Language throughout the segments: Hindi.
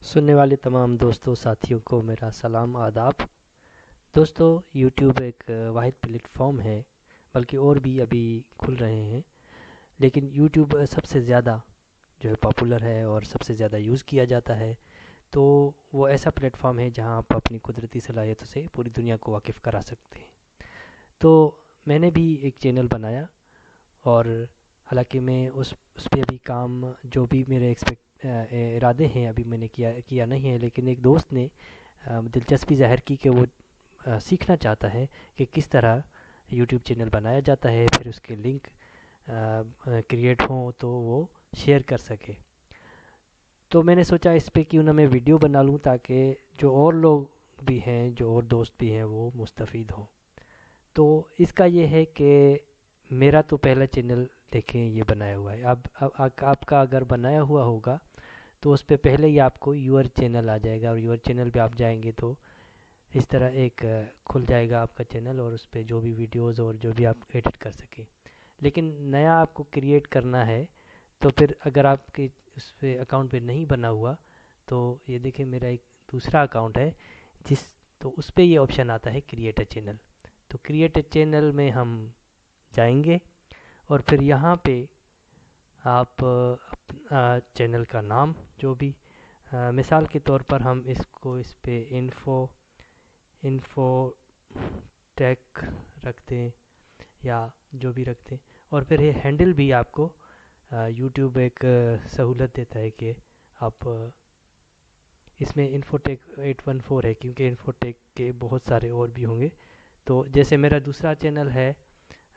सुनने वाले तमाम दोस्तों साथियों को मेरा सलाम आदाब। दोस्तों, यूट्यूब एक वाहिद प्लेटफॉर्म है, बल्कि और भी अभी खुल रहे हैं, लेकिन यूट्यूब सबसे ज़्यादा जो है पॉपुलर है और सबसे ज़्यादा यूज़ किया जाता है। तो वो ऐसा प्लेटफॉर्म है जहां आप अपनी कुदरती सलाहियतों से पूरी दुनिया को वाकिफ़ करा सकते हैं। तो मैंने भी एक चैनल बनाया, और हालांकि मैं उस पे अभी काम, जो भी मेरे इरादे हैं, अभी मैंने किया किया नहीं है। लेकिन एक दोस्त ने दिलचस्पी ज़ाहिर की कि वो सीखना चाहता है कि किस तरह यूट्यूब चैनल बनाया जाता है, फिर उसके लिंक क्रिएट हों तो वो शेयर कर सके। तो मैंने सोचा इस पे क्यों ना मैं वीडियो बना लूँ, ताकि जो और लोग भी हैं, जो और दोस्त भी हैं, वो मुस्तफ़ीद हों। तो इसका ये है कि मेरा तो पहला चैनल देखें ये बनाया हुआ है। अब आपका अगर बनाया हुआ होगा तो उस पे पहले ही आपको यूअर चैनल आ जाएगा, और यूअर चैनल पे आप जाएंगे तो इस तरह एक खुल जाएगा आपका चैनल, और उस पे जो भी वीडियोस और जो भी आप एडिट कर सकें। लेकिन नया आपको क्रिएट करना है, तो फिर अगर आपके उस पे अकाउंट पे नहीं बना हुआ, तो ये देखिए मेरा एक दूसरा अकाउंट है, जिस तो उस पे ये ऑप्शन आता है क्रिएट अ चैनल। तो क्रिएट अ चैनल में हम जाएंगे, और फिर यहाँ पे आप चैनल का नाम जो भी, मिसाल के तौर पर हम इसको इस पे इन्फो टेक रखते हैं, या जो भी रखते हैं। और फिर ये हैंडल भी आपको यूट्यूब एक सहूलत देता है कि आप इसमें इन्फोटेक 814 है, क्योंकि इन्फोटेक के बहुत सारे और भी होंगे। तो जैसे मेरा दूसरा चैनल है,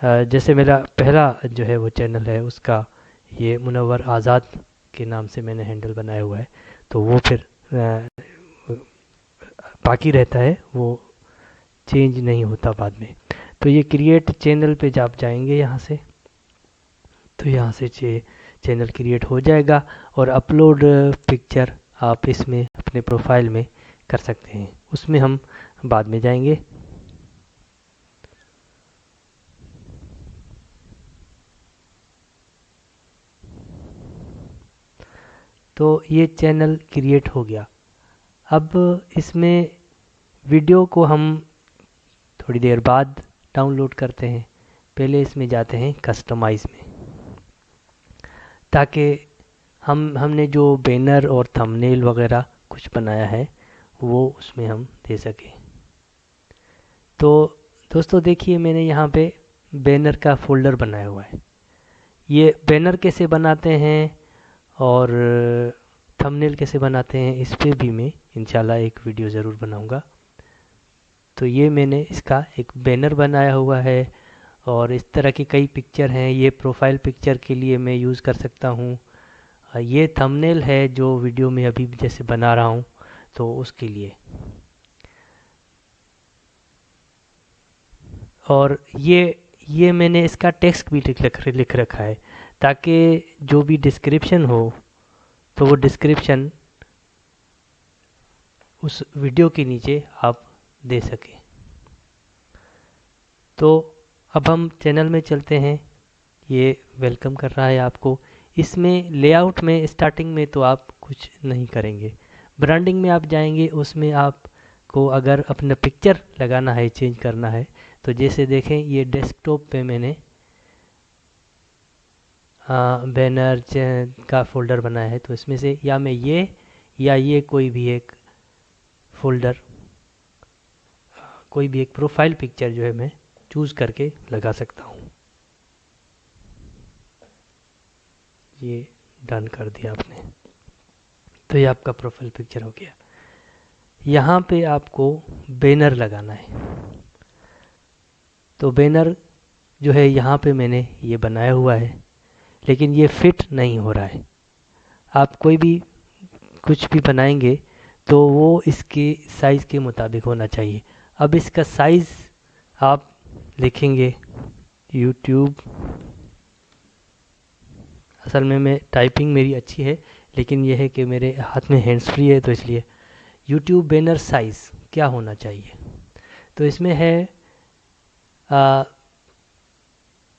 जैसे मेरा पहला जो है वो चैनल है, उसका ये मुनव्वर आज़ाद के नाम से मैंने हैंडल बनाया हुआ है। तो वो फिर बाकी रहता है, वो चेंज नहीं होता बाद में। तो ये क्रिएट चैनल पे जब आप जाएंगे यहाँ से, तो यहाँ से चैनल क्रिएट हो जाएगा, और अपलोड पिक्चर आप इसमें अपने प्रोफाइल में कर सकते हैं। उसमें हम बाद में जाएंगे। तो ये चैनल क्रिएट हो गया। अब इसमें वीडियो को हम थोड़ी देर बाद डाउनलोड करते हैं। पहले इसमें जाते हैं कस्टमाइज़ में, ताकि हमने जो बैनर और थंबनेल वगैरह कुछ बनाया है वो उसमें हम दे सकें। तो दोस्तों देखिए, मैंने यहाँ पे बैनर का फ़ोल्डर बनाया हुआ है। ये बैनर कैसे बनाते हैं और थंबनेल कैसे बनाते हैं, इस पे भी मैं इंशाल्लाह एक वीडियो ज़रूर बनाऊंगा। तो ये मैंने इसका एक बैनर बनाया हुआ है, और इस तरह की कई पिक्चर हैं। ये प्रोफाइल पिक्चर के लिए मैं यूज़ कर सकता हूँ। ये थंबनेल है जो वीडियो में अभी जैसे बना रहा हूँ, तो उसके लिए। और ये मैंने इसका टेक्स्ट भी लिख रखा है, ताकि जो भी डिस्क्रिप्शन हो तो वो डिस्क्रिप्शन उस वीडियो के नीचे आप दे सकें। तो अब हम चैनल में चलते हैं। ये वेलकम कर रहा है आपको। इसमें लेआउट में स्टार्टिंग में तो आप कुछ नहीं करेंगे। ब्रांडिंग में आप जाएंगे, उसमें आपको अगर अपना पिक्चर लगाना है, चेंज करना है, तो जैसे देखें ये डेस्कटॉप पे मैंने बैनर का फ़ोल्डर बनाया है। तो इसमें से या मैं ये कोई भी एक फ़ोल्डर, कोई भी एक प्रोफाइल पिक्चर जो है मैं चूज़ करके लगा सकता हूँ। ये डन कर दिया आपने, तो ये आपका प्रोफाइल पिक्चर हो गया। यहाँ पे आपको बैनर लगाना है। तो बैनर जो है यहाँ पे मैंने ये बनाया हुआ है, लेकिन ये फिट नहीं हो रहा है। आप कोई भी कुछ भी बनाएंगे तो वो इसके साइज़ के मुताबिक होना चाहिए। अब इसका साइज़ आप लिखेंगे यूट्यूब। असल में मैं टाइपिंग मेरी अच्छी है, लेकिन यह है कि मेरे हाथ में हैंड्स फ्री है, तो इसलिए यूट्यूब बैनर साइज़ क्या होना चाहिए। तो इसमें है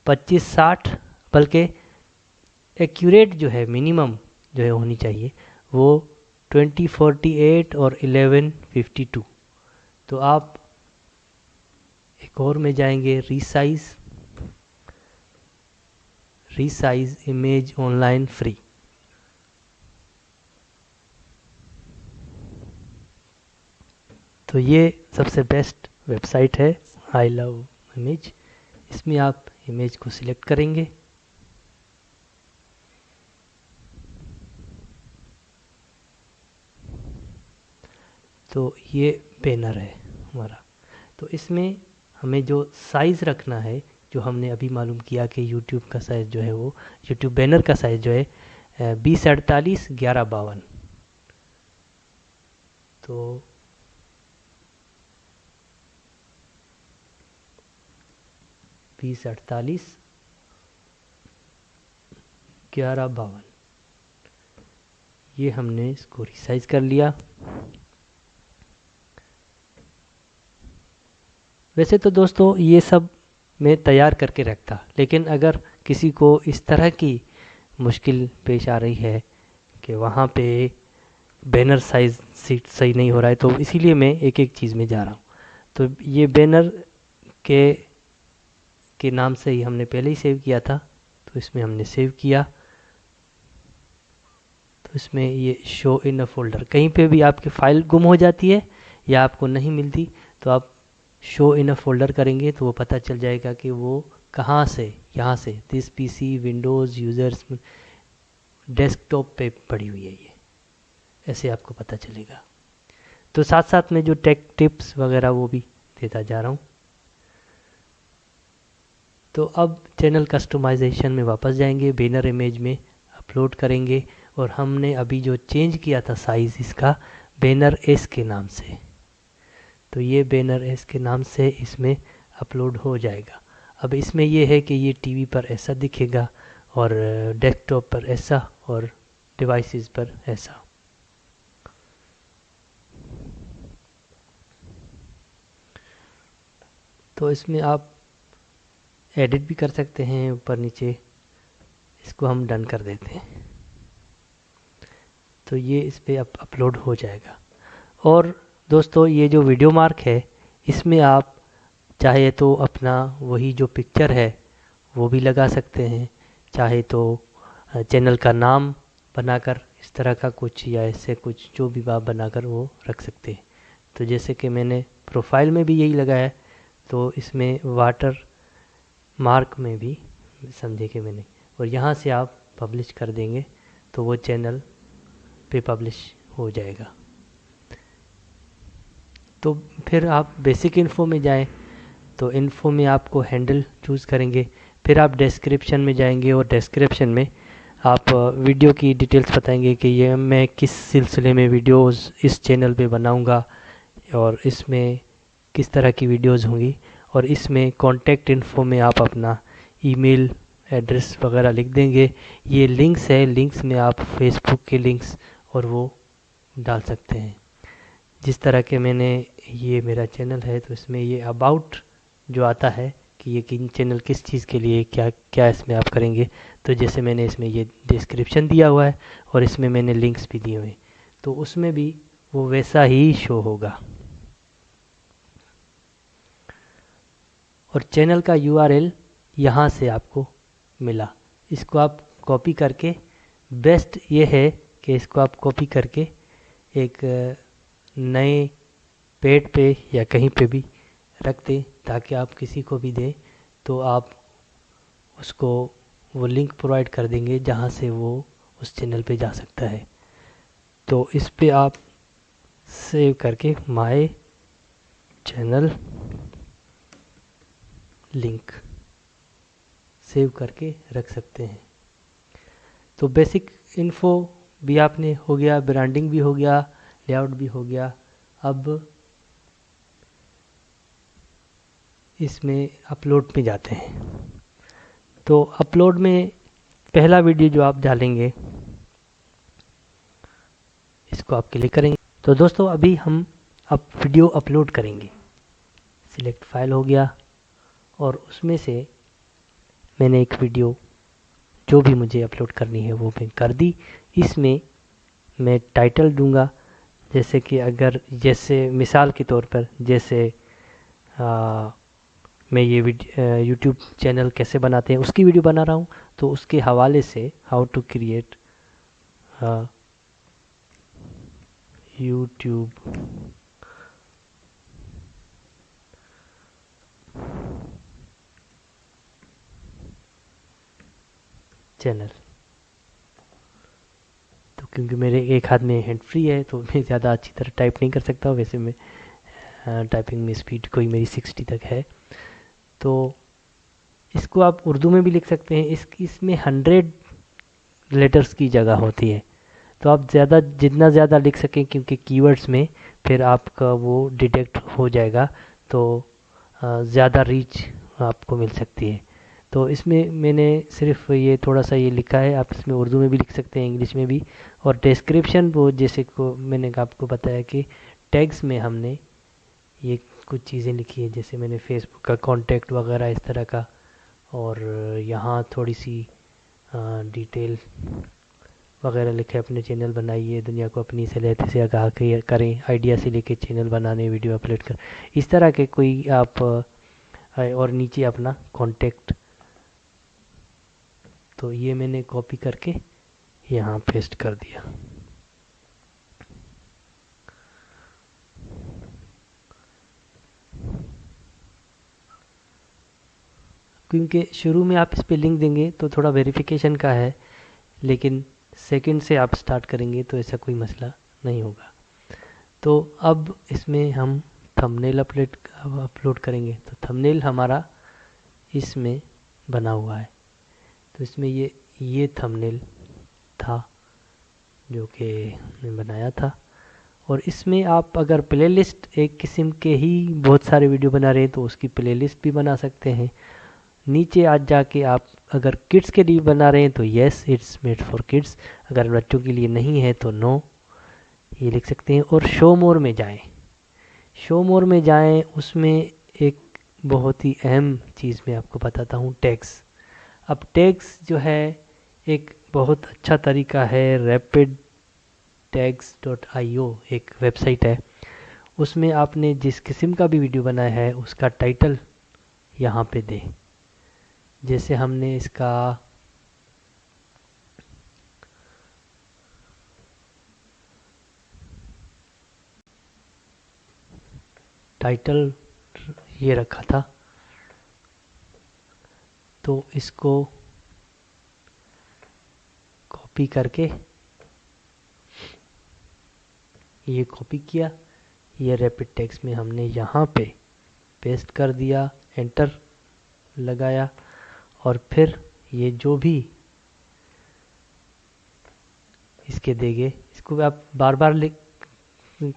25-60, बल्कि एक्यूरेट जो है मिनिमम जो है होनी चाहिए वो 2048 और 1152। तो आप एक और में जाएंगे, रीसाइज इमेज ऑनलाइन फ्री। तो ये सबसे बेस्ट वेबसाइट है, आई लव इमेज। इसमें आप इमेज को सिलेक्ट करेंगे। तो ये बैनर है हमारा। तो इसमें हमें जो साइज़ रखना है, जो हमने अभी मालूम किया कि यूट्यूब का साइज़ जो है वो, यूट्यूब बैनर का साइज़ जो है 2048 1152। तो 2048 1152, ये हमने इसको रिसाइज कर लिया। वैसे तो दोस्तों ये सब मैं तैयार करके रखता, लेकिन अगर किसी को इस तरह की मुश्किल पेश आ रही है कि वहाँ पे बैनर साइज सीट सही नहीं हो रहा है, तो इसीलिए मैं एक एक चीज़ में जा रहा हूँ। तो ये बैनर के नाम से ही हमने पहले ही सेव किया था, तो इसमें हमने सेव किया। तो इसमें ये शो इन अ फोल्डर, कहीं पे भी आपकी फ़ाइल गुम हो जाती है या आपको नहीं मिलती, तो आप शो इन अ फोल्डर करेंगे तो वो पता चल जाएगा कि वो कहाँ से, यहाँ से this PC Windows users desktop पे पड़ी हुई है, ये ऐसे आपको पता चलेगा। तो साथ साथ में जो टेक टिप्स वगैरह वो भी देता जा रहा हूँ। तो अब चैनल कस्टमाइजेशन में वापस जाएंगे, बैनर इमेज में अपलोड करेंगे, और हमने अभी जो चेंज किया था साइज़ इसका, बैनर एस के नाम से, तो ये बैनर एस के नाम से इसमें अपलोड हो जाएगा। अब इसमें ये है कि ये टीवी पर ऐसा दिखेगा और डेस्कटॉप पर ऐसा और डिवाइसेस पर ऐसा। तो इसमें आप एडिट भी कर सकते हैं ऊपर नीचे। इसको हम डन कर देते हैं, तो ये इस पर अपलोड हो जाएगा। और दोस्तों ये जो वीडियो मार्क है, इसमें आप चाहे तो अपना वही जो पिक्चर है वो भी लगा सकते हैं, चाहे तो चैनल का नाम बनाकर इस तरह का कुछ या ऐसे कुछ जो भी आप बनाकर वो रख सकते हैं। तो जैसे कि मैंने प्रोफाइल में भी यही लगाया है, तो इसमें वाटर मार्क में भी समझे कि मैंने, और यहाँ से आप पब्लिश कर देंगे तो वो चैनल पे पब्लिश हो जाएगा। तो फिर आप बेसिक इन्फो में जाएं, तो इन्फो में आपको हैंडल चूज़ करेंगे, फिर आप डिस्क्रिप्शन में जाएंगे और डिस्क्रिप्शन में आप वीडियो की डिटेल्स बताएंगे कि ये मैं किस सिलसिले में वीडियोस इस चैनल पे बनाऊंगा और इसमें किस तरह की वीडियोस होंगी। और इसमें कॉन्टैक्ट इन्फो में आप अपना ईमेल एड्रेस वगैरह लिख देंगे। ये लिंक्स है, लिंक्स में आप फेसबुक के लिंक्स और वो डाल सकते हैं। जिस तरह के मैंने, ये मेरा चैनल है तो इसमें ये अबाउट जो आता है कि ये किन चैनल किस चीज़ के लिए क्या क्या इसमें आप करेंगे, तो जैसे मैंने इसमें ये डिस्क्रिप्शन दिया हुआ है और इसमें मैंने लिंक्स भी दिए हुए हैं, तो उसमें भी वो वैसा ही शो होगा। और चैनल का यूआरएल यहाँ से आपको मिला, इसको आप कॉपी करके, बेस्ट ये है कि इसको आप कॉपी करके एक नए पेड पे या कहीं पे भी रख दें, ताकि आप किसी को भी दें तो आप उसको वो लिंक प्रोवाइड कर देंगे जहाँ से वो उस चैनल पे जा सकता है। तो इस पे आप सेव करके माय चैनल लिंक सेव करके रख सकते हैं। तो बेसिक इन्फो भी आपने हो गया, ब्रांडिंग भी हो गया, लेआउट भी हो गया। अब इसमें अपलोड पे जाते हैं। तो अपलोड में पहला वीडियो जो आप डालेंगे इसको आप क्लिक करेंगे। तो दोस्तों अभी हम अब वीडियो अपलोड करेंगे। सिलेक्ट फाइल हो गया और उसमें से मैंने एक वीडियो जो भी मुझे अपलोड करनी है वो मैं कर दी। इसमें मैं टाइटल दूंगा, जैसे कि अगर जैसे मिसाल के तौर पर जैसे मैं ये यूट्यूब चैनल कैसे बनाते हैं उसकी वीडियो बना रहा हूँ, तो उसके हवाले से how to create YouTube channel. तो क्योंकि मेरे एक हाथ में हैंड फ्री है तो मैं ज़्यादा अच्छी तरह टाइप नहीं कर सकता, वैसे मैं टाइपिंग में स्पीड कोई मेरी 60 तक है। तो इसको आप उर्दू में भी लिख सकते हैं। इसमें 100 लेटर्स की जगह होती है, तो आप ज़्यादा जितना ज़्यादा लिख सकें, क्योंकि कीवर्ड्स में फिर आपका वो डिटेक्ट हो जाएगा, तो ज़्यादा रीच आपको मिल सकती है। तो इसमें मैंने सिर्फ ये थोड़ा सा ये लिखा है, आप इसमें उर्दू में भी लिख सकते हैं, इंग्लिश में भी। और डिस्क्रिप्शन वो जैसे को मैंने आपको बताया कि टैग्स में हमने ये कुछ चीज़ें लिखी है, जैसे मैंने फेसबुक का कॉन्टैक्ट वगैरह इस तरह का, और यहाँ थोड़ी सी डिटेल वगैरह लिखे, अपने चैनल बनाइए, दुनिया को अपनी सलाहियत से आगाह करें, आइडिया से लेके चैनल बनाने, वीडियो अपलोड कर, इस तरह के कोई आप और नीचे अपना कॉन्टैक्ट। तो ये मैंने कॉपी करके यहाँ पेस्ट कर दिया। क्योंकि शुरू में आप इस पे लिंक देंगे तो थोड़ा वेरिफिकेशन का है, लेकिन सेकंड से आप स्टार्ट करेंगे तो ऐसा कोई मसला नहीं होगा। तो अब इसमें हम थंबनेल अपलोड करेंगे। तो थंबनेल हमारा इसमें बना हुआ है, तो इसमें ये थंबनेल था जो कि हमने बनाया था। और इसमें आप अगर प्लेलिस्ट एक किस्म के ही बहुत सारे वीडियो बना रहे हैं तो उसकी प्लेलिस्ट भी बना सकते हैं। नीचे आज जाके आप अगर किड्स के लिए बना रहे हैं तो yes it's made for kids, अगर बच्चों के लिए नहीं है तो नो, ये लिख सकते हैं। और शो मोर में जाएं, शो मोर में जाएं, उसमें एक बहुत ही अहम चीज़ मैं आपको बताता हूँ, टैग्स। अब टैग्स जो है एक बहुत अच्छा तरीका है, रैपिड tags.io एक वेबसाइट है, उसमें आपने जिस किस्म का भी वीडियो बनाया है उसका टाइटल यहाँ पे दें। जैसे हमने इसका टाइटल ये रखा था, तो इसको कॉपी करके ये कॉपी किया, ये रैपिड टेक्स्ट में हमने यहाँ पे पेस्ट कर दिया, एंटर लगाया, और फिर ये जो भी इसके देंगे, इसको आप बार बार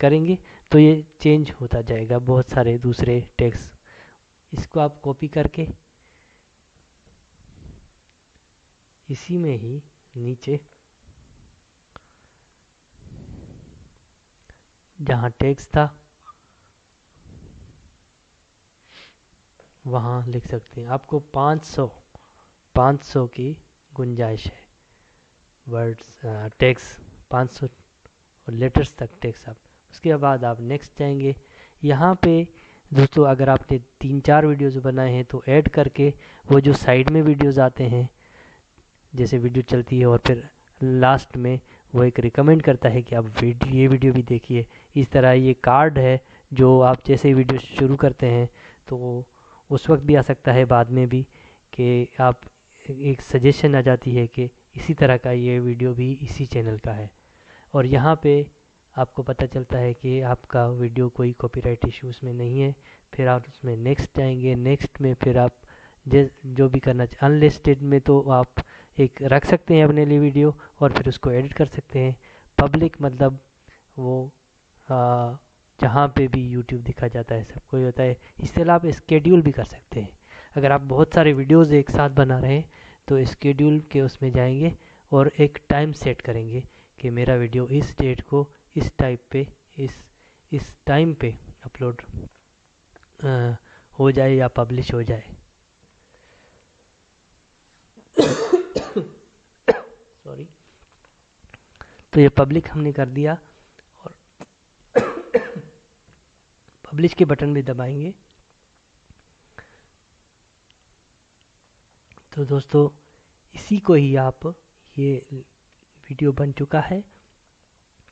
करेंगे तो ये चेंज होता जाएगा, बहुत सारे दूसरे टेक्स्ट। इसको आप कॉपी करके इसी में ही नीचे जहाँ टेक्स्ट था वहाँ लिख सकते हैं। आपको 500 की गुंजाइश है, वर्ड्स टेक्स्ट 500 और लेटर्स तक टेक्स्ट। आप उसके बाद आप नेक्स्ट जाएंगे। यहाँ पे दोस्तों अगर आपने 3-4 वीडियोज़ बनाए हैं तो ऐड करके वो जो साइड में वीडियोज़ आते हैं, जैसे वीडियो चलती है और फिर लास्ट में वो एक रिकमेंड करता है कि आप ये वीडियो भी देखिए, इस तरह ये कार्ड है जो आप जैसे ही वीडियो शुरू करते हैं तो उस वक्त भी आ सकता है, बाद में भी, कि आप एक सजेशन आ जाती है कि इसी तरह का ये वीडियो भी इसी चैनल का है। और यहाँ पे आपको पता चलता है कि आपका वीडियो कोई कॉपीराइट इश्यूज में नहीं है। फिर आप उसमें नेक्स्ट जाएंगे, नेक्स्ट में फिर आप जो भी करना चाहिए, अनलिस्टेड में तो आप एक रख सकते हैं अपने लिए वीडियो और फिर उसको एडिट कर सकते हैं। पब्लिक मतलब वो जहाँ पे भी यूट्यूब दिखा जाता है सबको ही होता है। इसके अलावा आप स्केड्यूल भी कर सकते हैं। अगर आप बहुत सारे वीडियोस एक साथ बना रहे हैं तो स्केड्यूल के उसमें जाएंगे और एक टाइम सेट करेंगे कि मेरा वीडियो इस डेट को इस टाइप पे इस टाइम पे अपलोड हो जाए या पब्लिश हो जाए। सॉरी। तो ये पब्लिक हमने कर दिया और पब्लिश के बटन भी दबाएंगे। तो दोस्तों इसी को ही आप, ये वीडियो बन चुका है,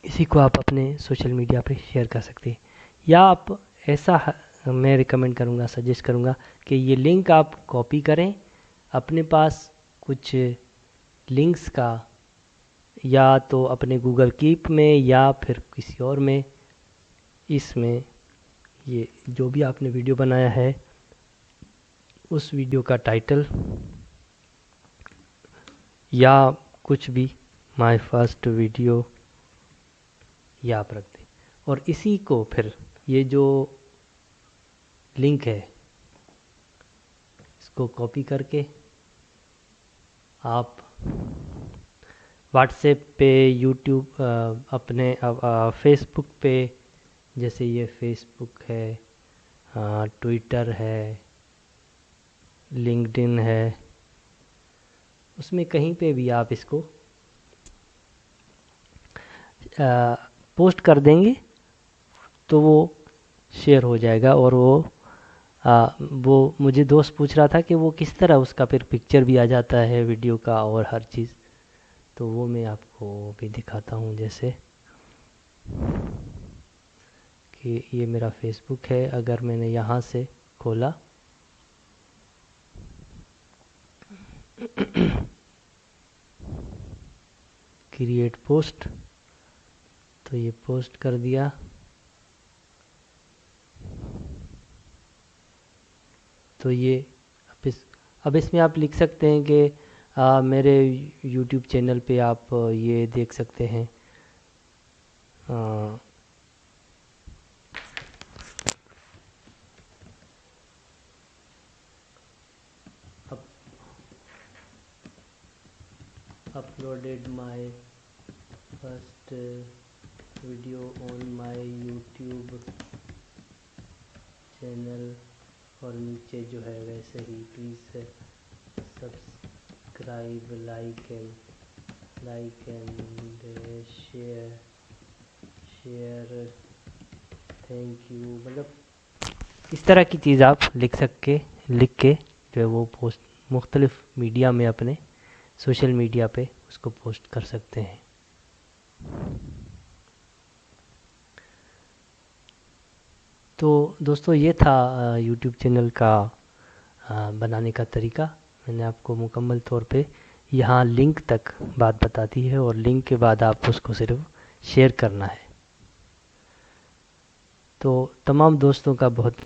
इसी को आप अपने सोशल मीडिया पे शेयर कर सकते हैं। या आप ऐसा, मैं रिकमेंड करूँगा, सजेस्ट करूँगा कि ये लिंक आप कॉपी करें अपने पास कुछ लिंक्स का, या तो अपने गूगल कीप में या फिर किसी और में, इसमें ये जो भी आपने वीडियो बनाया है उस वीडियो का टाइटल या कुछ भी, माय फर्स्ट वीडियो, या आप रख दें। और इसी को फिर ये जो लिंक है इसको कॉपी करके आप व्हाट्सएप पे, यूट्यूब, अपने फेसबुक पे, जैसे ये फेसबुक है, ट्विटर है, लिंक्डइन है, उसमें कहीं पे भी आप इसको पोस्ट कर देंगे तो वो शेयर हो जाएगा। और वो मुझे दोस्त पूछ रहा था कि वो किस तरह उसका फिर पिक्चर भी आ जाता है वीडियो का और हर चीज़, तो वो मैं आपको भी दिखाता हूँ। जैसे कि ये मेरा फेसबुक है, अगर मैंने यहाँ से खोला क्रिएट पोस्ट, तो ये पोस्ट कर दिया। तो ये अब इसमें आप लिख सकते हैं कि मेरे YouTube चैनल पे आप ये देख सकते हैं, uploaded my first video on my YouTube channel, और नीचे जो है वैसे ही please subscribe, like and share, thank you. मतलब इस तरह की चीज़ आप लिख के जो है वो पोस्ट मुख्तलिफ मीडिया में, अपने सोशल मीडिया पे उसको पोस्ट कर सकते हैं। तो दोस्तों ये था YouTube चैनल का बनाने का तरीका। मैंने आपको मुकम्मल तौर पे यहाँ लिंक तक बात बता दी है, और लिंक के बाद आप उसको सिर्फ शेयर करना है। तो तमाम दोस्तों का बहुत